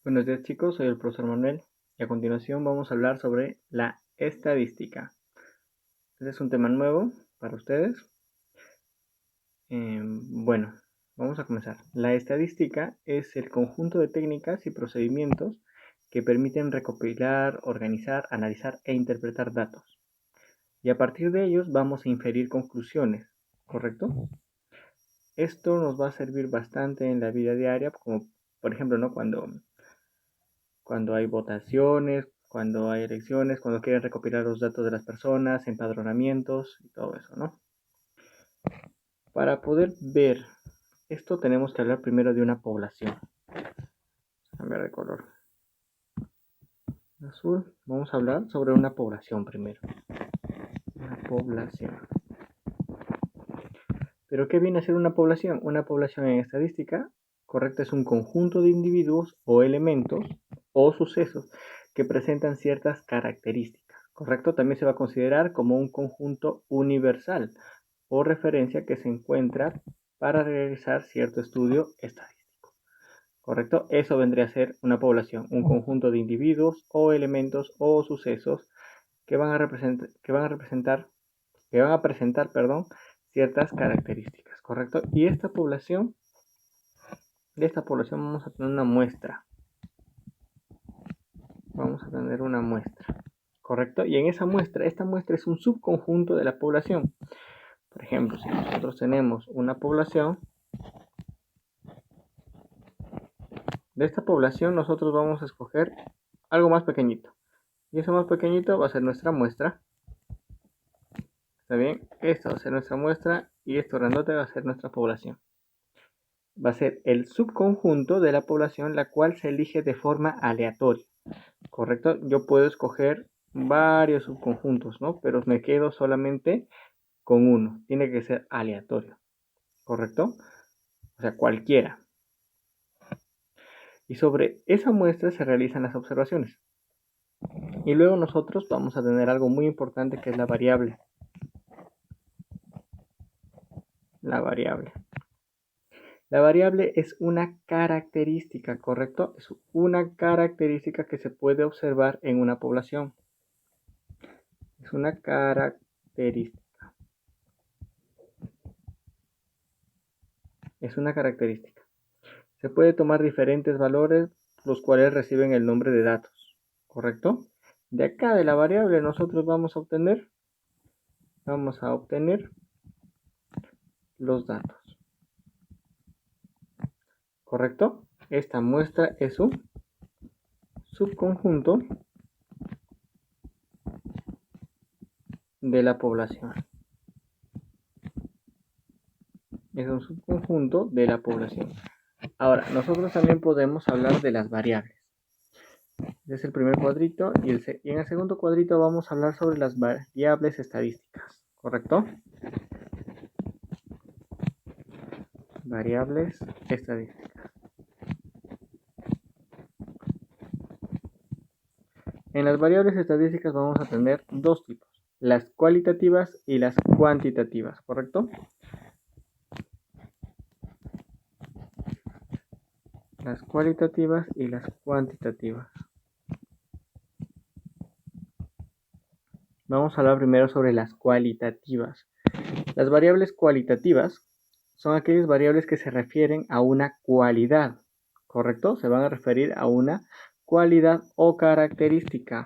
Buenos días chicos, soy el profesor Manuel y a continuación vamos a hablar sobre la estadística. Este es un tema nuevo para ustedes. Bueno, vamos a comenzar. La estadística es el conjunto de técnicas y procedimientos que permiten recopilar, organizar, analizar e interpretar datos. Y a partir de ellos vamos a inferir conclusiones, ¿correcto? Esto nos va a servir bastante en la vida diaria, como por ejemplo, ¿no? Cuando hay votaciones, cuando hay elecciones, cuando quieren recopilar los datos de las personas, empadronamientos y todo eso, ¿no? Para poder ver esto tenemos que hablar primero de una población. Cambiar de color azul. Vamos a hablar sobre una población primero. Una población. ¿Pero qué viene a ser una población? Una población en estadística, correcto, es un conjunto de individuos o elementos o sucesos que presentan ciertas características, correcto. También se va a considerar como un conjunto universal o referencia que se encuentra para realizar cierto estudio estadístico, correcto. Eso vendría a ser una población, un conjunto de individuos o elementos o sucesos que van a presentar, perdón, ciertas características, ¿correcto? Y de esta población vamos a tener una muestra. Vamos a tener una muestra, ¿correcto? Y en esa muestra, esta muestra es un subconjunto de la población. Por ejemplo, si nosotros tenemos una población, de esta población nosotros vamos a escoger algo más pequeñito. Y eso más pequeñito va a ser nuestra muestra. ¿Está bien? Esta va a ser nuestra muestra y esto grandote va a ser nuestra población. Va a ser el subconjunto de la población, la cual se elige de forma aleatoria, ¿correcto? Yo puedo escoger varios subconjuntos, ¿no? Pero me quedo solamente con uno. Tiene que ser aleatorio, ¿correcto? O sea, cualquiera. Y sobre esa muestra se realizan las observaciones. Y luego nosotros vamos a tener algo muy importante que es la variable. La variable. La variable es una característica, ¿correcto? Es una característica que se puede observar en una población. Es una característica. Es una característica. Se puede tomar diferentes valores, los cuales reciben el nombre de datos, ¿correcto? De acá de la variable nosotros vamos a obtener los datos, ¿correcto? Esta muestra es un subconjunto de la población. Es un subconjunto de la población. Ahora, nosotros también podemos hablar de las variables. Este es el primer cuadrito y en el segundo cuadrito vamos a hablar sobre las variables estadísticas, ¿correcto? Variables estadísticas. En las variables estadísticas vamos a tener dos tipos, las cualitativas y las cuantitativas, ¿correcto? Las cualitativas y las cuantitativas. Vamos a hablar primero sobre las cualitativas. Las variables cualitativas son aquellas variables que se refieren a una cualidad, ¿correcto? Se van a referir a una cualidad o característica.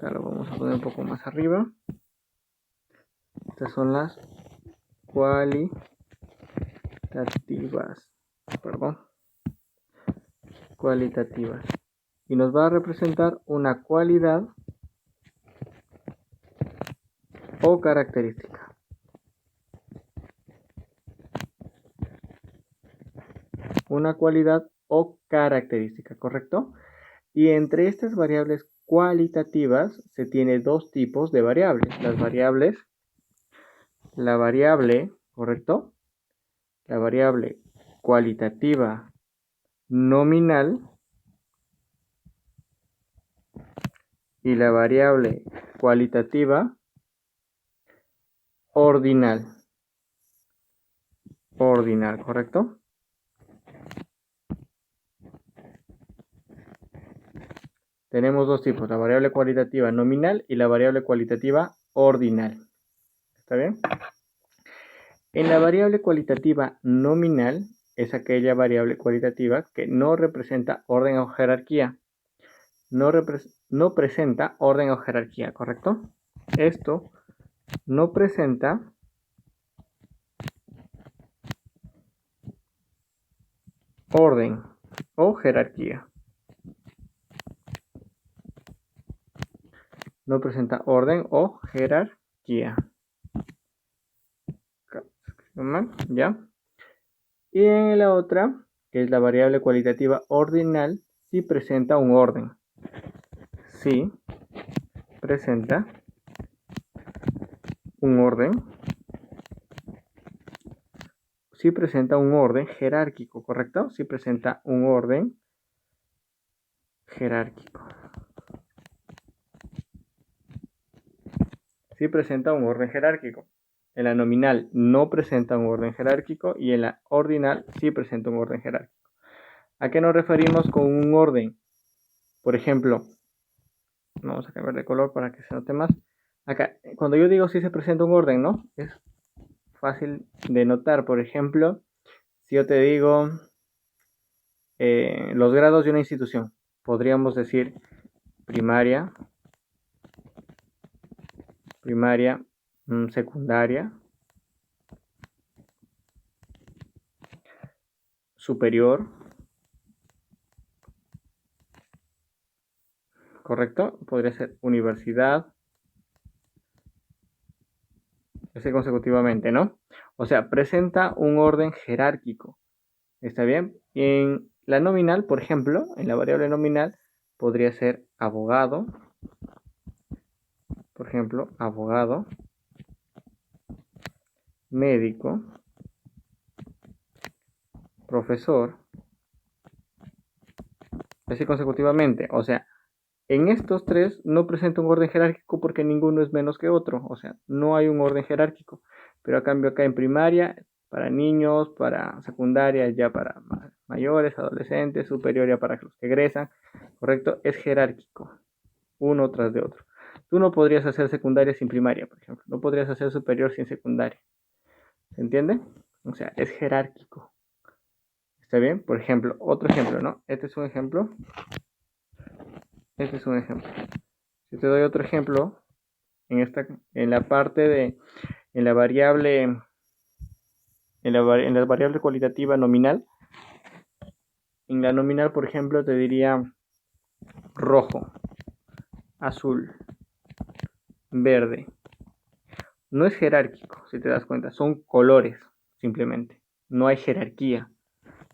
Ahora lo vamos a poner un poco más arriba. Estas son las cualitativas. Perdón. Cualitativas. Y nos va a representar una cualidad o característica. Una cualidad o característica, ¿correcto? Y entre estas variables cualitativas se tiene dos tipos de variables. La variable, ¿correcto? La variable cualitativa nominal y la variable cualitativa ordinal. Ordinal, ¿correcto? tenemos dos tipos, la variable cualitativa nominal y la variable cualitativa ordinal. ¿Está bien? En la variable cualitativa nominal es aquella variable cualitativa que no representa orden o jerarquía. No presenta orden o jerarquía, ¿correcto? Esto no presenta orden o jerarquía. No presenta orden o jerarquía. ¿Ya? Y en la otra, que es la variable cualitativa ordinal, sí presenta un orden. Sí presenta un orden. Sí presenta un orden jerárquico, ¿correcto? Sí presenta un orden jerárquico. Sí presenta un orden jerárquico. En la nominal no presenta un orden jerárquico y en la ordinal sí presenta un orden jerárquico. ¿A qué nos referimos con un orden? Por ejemplo, vamos a cambiar de color para que se note más. Acá, cuando yo digo sí se presenta un orden, ¿no? Es fácil de notar. Por ejemplo, si yo te digo los grados de una institución, podríamos decir primaria, secundaria, superior, ¿correcto? Podría ser universidad, así consecutivamente, ¿no? O sea, presenta un orden jerárquico, ¿está bien? En la nominal, por ejemplo, en la variable nominal, podría ser abogado, por ejemplo, abogado, médico, profesor, así consecutivamente. O sea, en estos tres no presenta un orden jerárquico porque ninguno es menos que otro. O sea, no hay un orden jerárquico. Pero a cambio acá en primaria, para niños, para secundaria, ya para mayores, adolescentes, superior ya para los que egresan, ¿correcto? Es jerárquico, uno tras de otro. Tú no podrías hacer secundaria sin primaria, por ejemplo. No podrías hacer superior sin secundaria. ¿Se entiende? O sea, es jerárquico. ¿Está bien? Por ejemplo, otro ejemplo, ¿no? Este es un ejemplo. Este es un ejemplo. Si te doy otro ejemplo, en la parte de, en la variable, en la variable cualitativa nominal, en la nominal, por ejemplo, te diría rojo, azul, verde. No es jerárquico, si te das cuenta, son colores, simplemente. No hay jerarquía.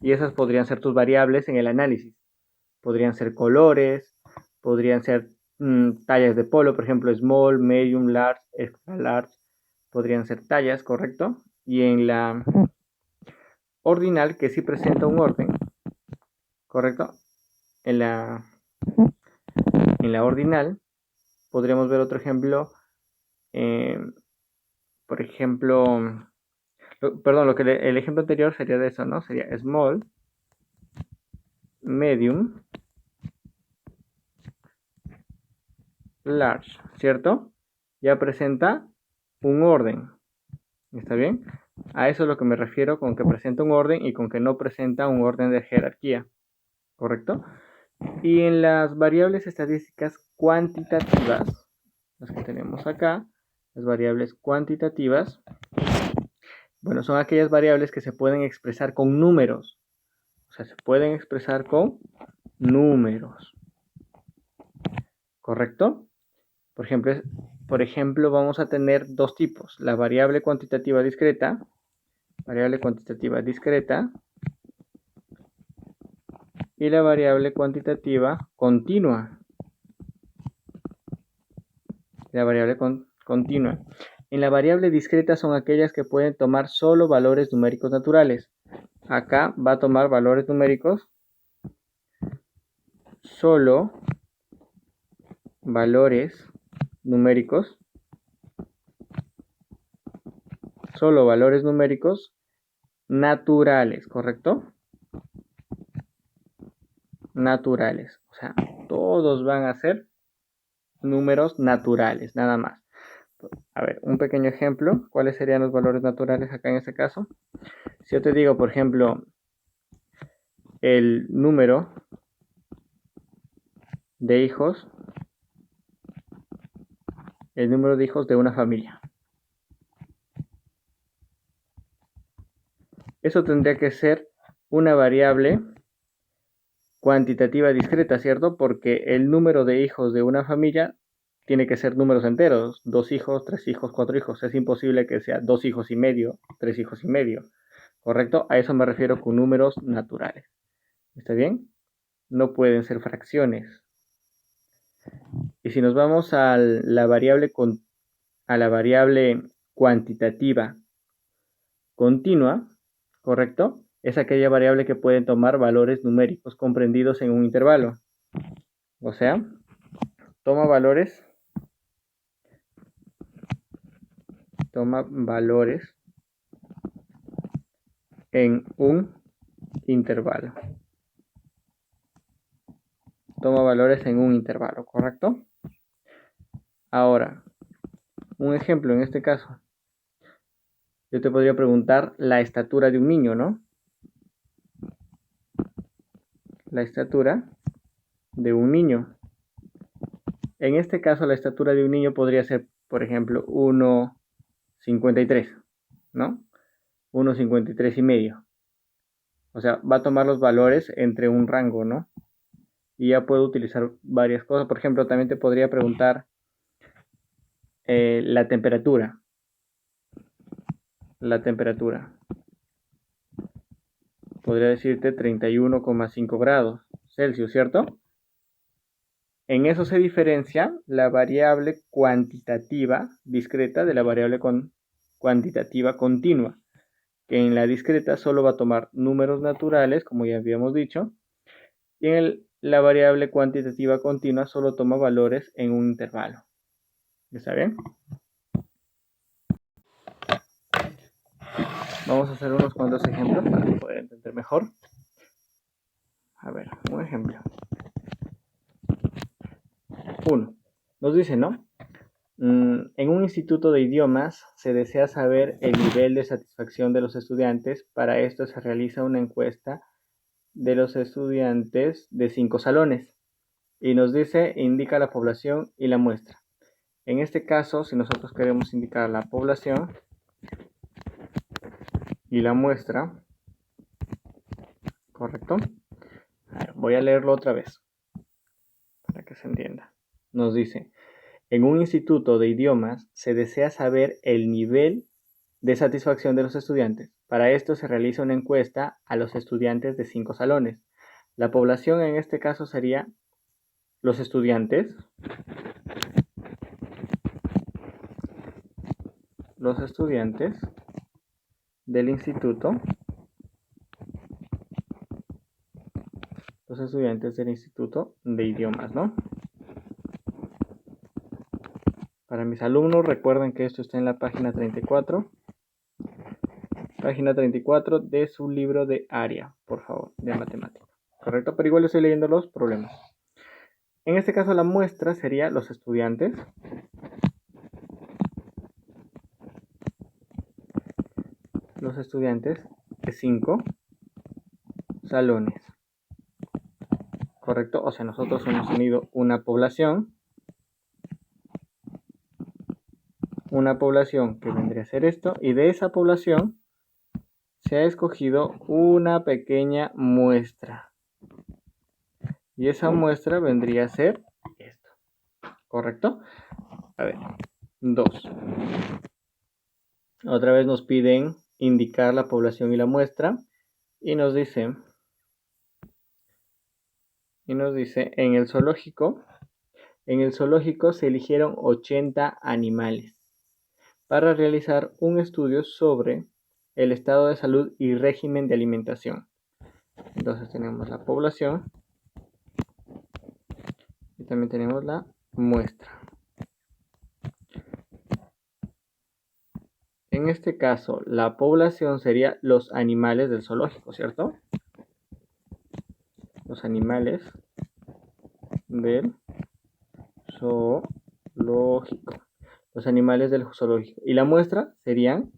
Y esas podrían ser tus variables en el análisis. Podrían ser colores, podrían ser tallas de polo, por ejemplo, small, medium, large, extra large. Podrían ser tallas, ¿correcto? Y en la ordinal, que sí presenta un orden, ¿correcto? En la, en la ordinal podríamos ver otro ejemplo, eh, por ejemplo, perdón, el ejemplo anterior sería de eso, ¿no? Sería small, medium, large, ¿cierto? Ya presenta un orden, ¿está bien? A eso es lo que me refiero con que presenta un orden y con que no presenta un orden de jerarquía, ¿correcto? Y en las variables estadísticas cuantitativas, las que tenemos acá, las variables cuantitativas, bueno, son aquellas variables que se pueden expresar con números. O sea, se pueden expresar con números. ¿Correcto? Por ejemplo, vamos a tener dos tipos. La variable cuantitativa discreta y la variable cuantitativa continua. La variable continua. En la variable discreta son aquellas que pueden tomar solo valores numéricos naturales. Acá va a tomar valores numéricos, solo valores numéricos, naturales, ¿correcto? Naturales, o sea, todos van a ser números naturales, nada más. A ver, un pequeño ejemplo. ¿Cuáles serían los valores naturales acá en este caso? Si yo te digo, por ejemplo, el número de hijos, de una familia. Eso tendría que ser una variable cuantitativa discreta, ¿cierto? Porque el número de hijos de una familia tiene que ser números enteros, 2 hijos, 3 hijos, 4 hijos. Es imposible que sea 2 hijos y medio, 3 hijos y medio, ¿correcto? A eso me refiero con números naturales. ¿Está bien? No pueden ser fracciones. Y si nos vamos a la variable cuantitativa continua, ¿correcto? Es aquella variable que puede tomar valores numéricos comprendidos en un intervalo. O sea, toma valores en un intervalo. Toma valores en un intervalo, ¿correcto? Ahora, un ejemplo en este caso. Yo te podría preguntar la estatura de un niño, ¿no? La estatura de un niño. En este caso, la estatura de un niño podría ser, por ejemplo, 1,53, ¿no? 1,53 y medio. O sea, va a tomar los valores entre un rango, ¿no? Y ya puedo utilizar varias cosas. Por ejemplo, también te podría preguntar la temperatura. La temperatura. Podría decirte 31,5 grados Celsius, ¿cierto? En eso se diferencia la variable cuantitativa discreta de la variable cuantitativa continua, que en la discreta solo va a tomar números naturales, como ya habíamos dicho, y en la variable cuantitativa continua solo toma valores en un intervalo. ¿Está bien? Vamos a hacer unos cuantos ejemplos para poder entender mejor. A ver, un ejemplo. 1. Nos dice, ¿no? En un instituto de idiomas se desea saber el nivel de satisfacción de los estudiantes. Para esto se realiza una encuesta de los estudiantes de 5 salones y nos dice indica la población y la muestra. En este caso, si nosotros queremos indicar la población y la muestra, ¿correcto? A ver, voy a leerlo otra vez para que se entienda. Nos dice, en un instituto de idiomas se desea saber el nivel de satisfacción de los estudiantes. Para esto se realiza una encuesta a los estudiantes de 5 salones. La población en este caso sería los estudiantes del instituto, de idiomas, ¿no? Para mis alumnos, recuerden que esto está en la página 34. Página 34 de su libro de área, por favor, de matemática. ¿Correcto? Pero igual estoy leyendo los problemas. En este caso la muestra sería los estudiantes de 5 salones. ¿Correcto? O sea, nosotros hemos tenido una población que vendría a ser esto, y de esa población se ha escogido una pequeña muestra. Y esa muestra vendría a ser esto. ¿Correcto? A ver, 2. Otra vez nos piden indicar la población y la muestra. Y nos dice, en el zoológico se eligieron 80 animales para realizar un estudio sobre el estado de salud y régimen de alimentación. Entonces tenemos la población y también tenemos la muestra. En este caso, la población sería los animales del zoológico, ¿cierto? Los animales del zoológico. Los animales del zoológico. Y la muestra serían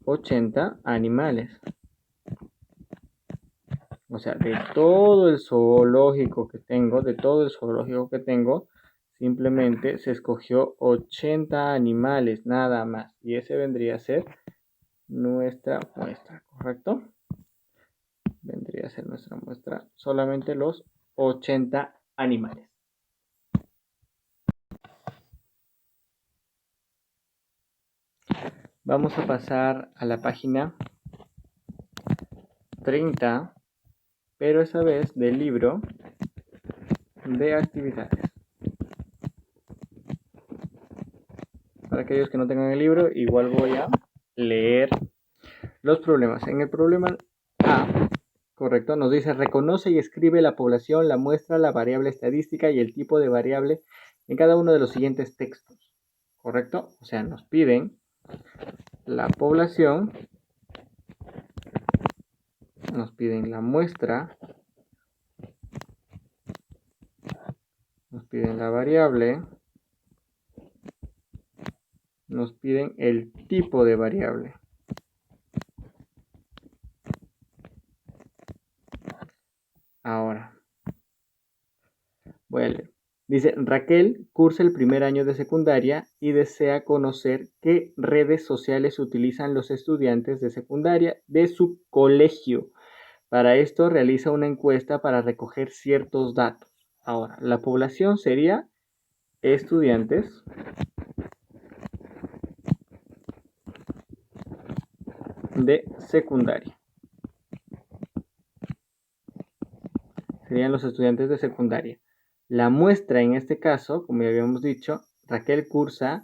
80 animales. O sea, de todo el zoológico que tengo, simplemente se escogió 80 animales, nada más. Y ese vendría a ser nuestra muestra, ¿correcto? Vendría a ser nuestra muestra, solamente los 80 animales. Vamos a pasar a la página 30, pero esa vez del libro de actividades. Para aquellos que no tengan el libro, igual voy a leer los problemas. En el problema A, correcto, nos dice: reconoce y escribe la población, la muestra, la variable estadística y el tipo de variable en cada uno de los siguientes textos. ¿Correcto? O sea, nos piden la población, nos piden la muestra, nos piden la variable, nos piden el tipo de variable. Ahora, voy a leer. Dice: Raquel cursa el primer año de secundaria y desea conocer qué redes sociales utilizan los estudiantes de secundaria de su colegio. Para esto realiza una encuesta para recoger ciertos datos. Ahora, la población sería estudiantes de secundaria. Serían los estudiantes de secundaria. La muestra en este caso, como ya habíamos dicho, Raquel cursa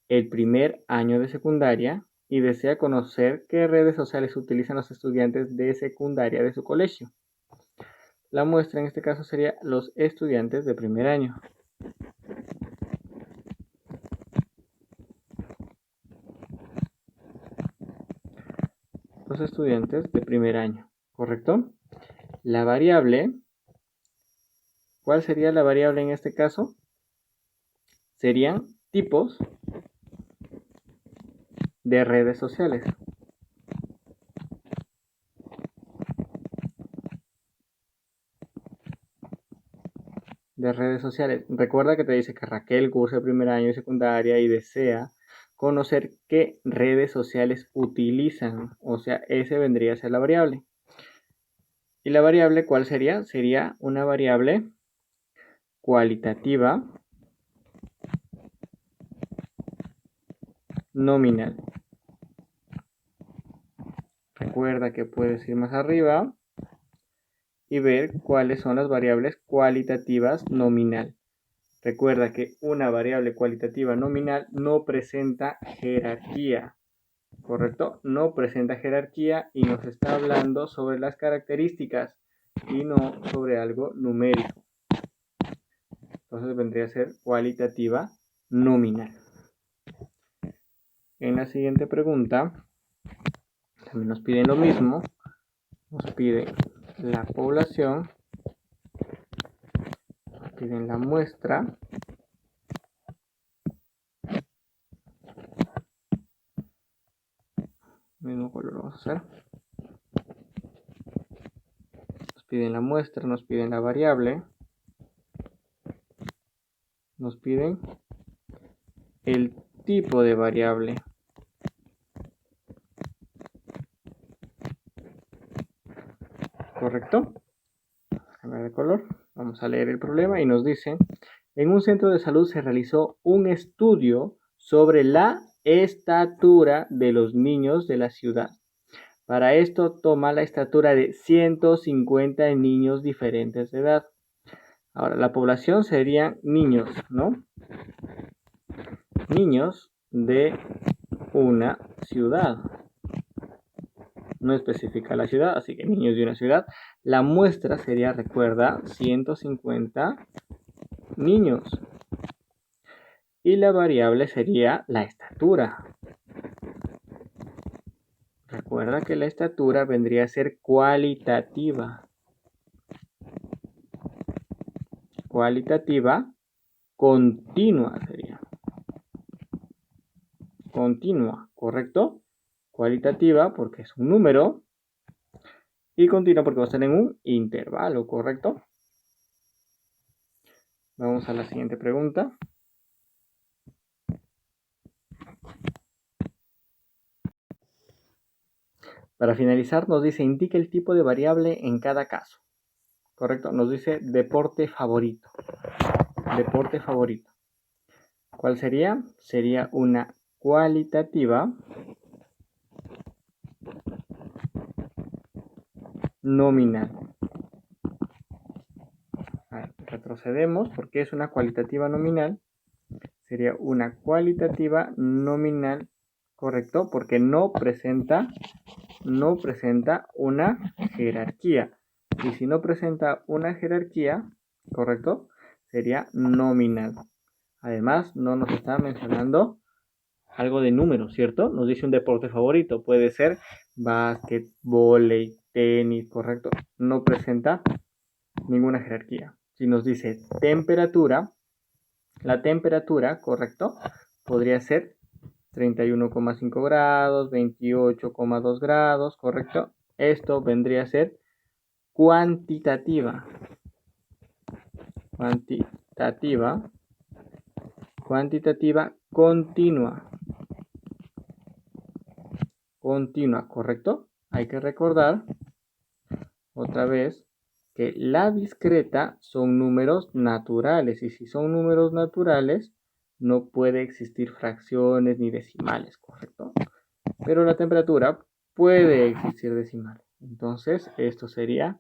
el primer año de secundaria y desea conocer qué redes sociales utilizan los estudiantes de secundaria de su colegio. La muestra en este caso sería los estudiantes de primer año. Los estudiantes de primer año, ¿correcto? La variable, ¿cuál sería la variable en este caso? Serían tipos de redes sociales. De redes sociales. Recuerda que te dice que Raquel cursa el primer año de secundaria y desea conocer qué redes sociales utilizan. O sea, ese vendría a ser la variable. ¿Y la variable cuál sería? Sería una variable cualitativa nominal. Recuerda que puedes ir más arriba y ver cuáles son las variables cualitativas nominal. Recuerda que una variable cualitativa nominal no presenta jerarquía, ¿correcto? No presenta jerarquía y nos está hablando sobre las características y no sobre algo numérico. Entonces vendría a ser cualitativa nominal. En la siguiente pregunta también nos piden lo mismo. Nos piden la población, nos piden la muestra, mismo color lo vamos a hacer. Nos piden la muestra, nos piden la variable, nos piden el tipo de variable. ¿Correcto? Cambiar de color. Vamos a leer el problema y nos dice: en un centro de salud se realizó un estudio sobre la estatura de los niños de la ciudad. Para esto toma la estatura de 150 niños diferentes de edad. Ahora, la población serían niños, ¿no? Niños de una ciudad. No especifica la ciudad, así que niños de una ciudad. La muestra sería, recuerda, 150 niños. Y la variable sería la estatura. Recuerda que la estatura vendría a ser cualitativa. Cualitativa continua sería. Continua, ¿correcto? Cualitativa porque es un número. Y continua porque va a estar en un intervalo, ¿correcto? Vamos a la siguiente pregunta. Para finalizar, nos dice, indica el tipo de variable en cada caso. ¿Correcto? Nos dice deporte favorito. Deporte favorito. ¿Cuál sería? Sería una cualitativa nominal. Retrocedemos porque es una cualitativa nominal. Sería una cualitativa nominal, ¿correcto? Porque no presenta una jerarquía. Y si no presenta una jerarquía, ¿correcto? Sería nominal. Además, no nos está mencionando algo de números, ¿cierto? Nos dice un deporte favorito. Puede ser básquet, vóley, tenis, ¿correcto? No presenta ninguna jerarquía. Si nos dice temperatura, la temperatura, ¿correcto? Podría ser 31,5 grados, 28,2 grados, ¿correcto? Esto vendría a ser cuantitativa. Cuantitativa continua. Continua, ¿correcto? Hay que recordar otra vez que la discreta son números naturales y si son números naturales no puede existir fracciones ni decimales, ¿correcto? Pero la temperatura puede existir decimales. Entonces, esto sería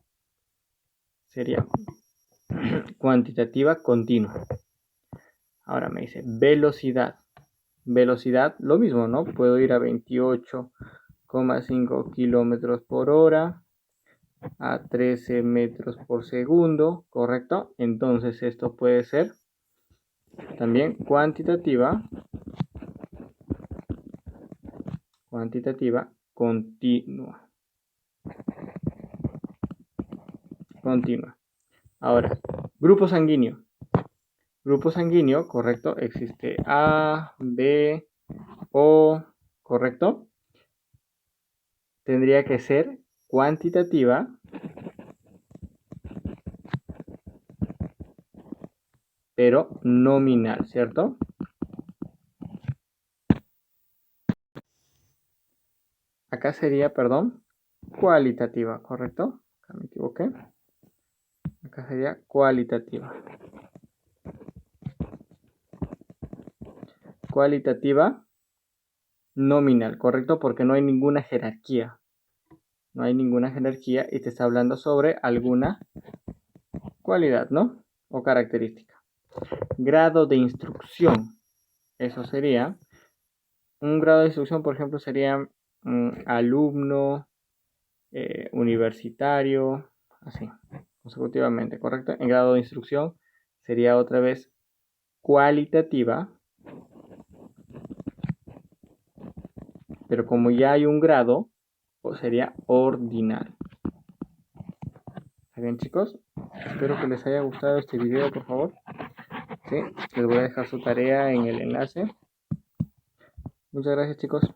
cuantitativa continua. Ahora me dice velocidad. Velocidad, lo mismo, ¿no? Puedo ir a 28,5 kilómetros por hora, a 13 metros por segundo, ¿correcto? Entonces esto puede ser también cuantitativa continua. Ahora, grupo sanguíneo. Grupo sanguíneo, correcto, existe A, B, O, correcto. Tendría que ser cuantitativa pero nominal, ¿cierto? Acá sería, perdón, cualitativa, ¿correcto? Acá me equivoqué. Acá sería cualitativa. Cualitativa nominal, ¿correcto? Porque no hay ninguna jerarquía. No hay ninguna jerarquía y te está hablando sobre alguna cualidad, ¿no? O característica. Grado de instrucción. Eso sería. Un grado de instrucción, por ejemplo, sería alumno, universitario, así, consecutivamente, ¿correcto? En grado de instrucción sería otra vez cualitativa, pero como ya hay un grado, pues sería ordinal. ¿Está bien, chicos? Espero que les haya gustado este video, por favor. Sí, les voy a dejar su tarea en el enlace. Muchas gracias, chicos.